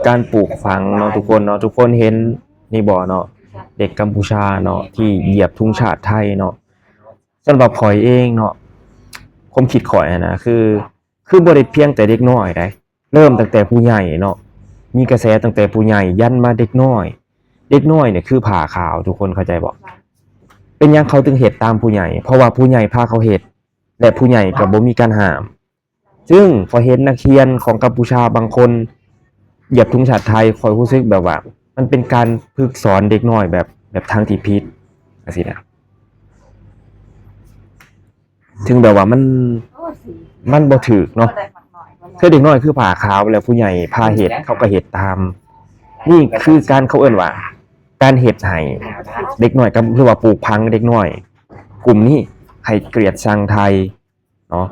การปลูกฝังเนาะทุกคนเนาะทุกคนเห็นนี่บ่เนาะเด็กกัมพูชาเนาะที่เหยียบธงชาติไทยเนาะสำหรับข่อยเองเนาะความคิดข่อยนะคือบ่ได้เพียงแต่เด็กน้อยได้เริ่มตั้งแต่ผู้ใหญ่เนาะมีกระแสตั้งแต่ผู้ใหญ่ยันมาเด็กน้อยเด็กน้อยเนี่ยคือผ้าขาวทุกคนเข้าใจบ่เป็นหยังเขาถึงเฮ็ดตามผู้ใหญ่เพราะว่าผู้ใหญ่พาเขาเฮ็ดและผู้ใหญ่ก็บ่มีการห้ามซึ่งพอเห็นนักเรียนของกัมพูชาบางคนเหยียบธงชาติไทยข่อยรู้สึกแบบว่ามันเป็นการฝึกสอนเด็กน้อยแบบทางที่ผิดจังซี่นะถึงแบบว่ามันบ่ถูกเนาะคือเด็กน้อยคือผ้าขาวแล้วผู้ใหญ่พาเฮ็ดเขาก็เฮ็ดตามนี่คือการเขาเอิ้นว่าการเฮ็ดให้เด็กน้อยก็คือว่าปลูกฝังเด็กน้อยกลุ่มนี้ให้เกลียดชังไทยเนาะ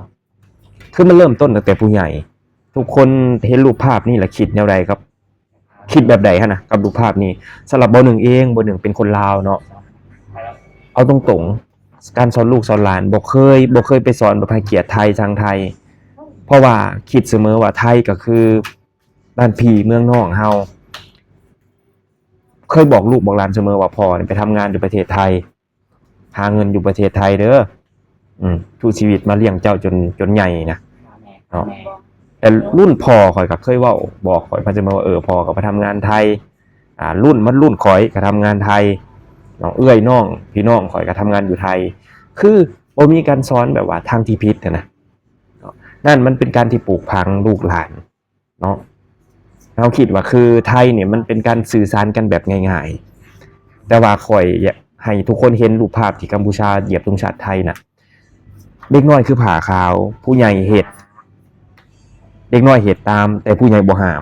คือมันเริ่มต้นตั้งแต่ผู้ใหญ่ทุกคนเห็นรูปภาพนี่แล้วคิดแนวใดครับคิดแบบใดฮะนะกับรูปภาพนี้สำหรับบ่หนึ่งเองบ่หนึ่งเป็นคนลาวเนาะเอาตรงๆการสอนลูกสอนหลานบ่เคยไปสอนแบบให้เกียรติไทยชังไทยเพราะว่าคิดเสมอว่าไทยก็คือบ้านพี่เมืองน้องเฮาเคยบอกลูกบอกหลานเสมอว่าพ่อไปทำงานอยู่ประเทศไทยหาเงินอยู่ประเทศไทยเด้อทุกชีวิตมาเลี้ยงเจ้าจนใหญ่นะเนาะแต่รุ่นพ่อข่อยก็เคยเว้าบอกข่อยมาเสมอว่าพ่อก็ไปทำงานไทยรุ่นข่อยก็ทำงานไทยน้องเอื้อยน้องพี่น้องข่อยก็ทำงานอยู่ไทยคือบ่มีการสอนแบบว่าทางที่ผิดนะนั่นมันเป็นการที่ปลูกฝังลูกหลานเนาะเราคิดว่าคือไทยเนี่ยมันเป็นการสื่อสารกันแบบง่ายๆแต่ว่าข่อยให้ทุกคนเห็นรูปภาพที่กัมพูชาเหยียบธงชาติไทยน่ะเด็กน้อยคือผ้าขาวผู้ใหญ่เฮ็ดเด็กน้อยเฮ็ดตามแต่ผู้ใหญ่บ่ห้าม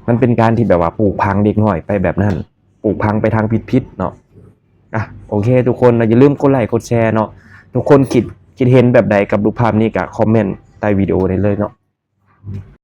มันเป็นการที่แบบว่าปลูกฝังเด็กน้อยไปแบบนั้นปลูกฝังไปทางผิดๆเนาะโอเคทุกคนอย่าลืมกดไลค์กดแชร์เนาะทุกคนคิดเห็นแบบใดกับรูปภาพนี้ก็คอมเมนต์ใต้วิดีโอได้เลยเนาะ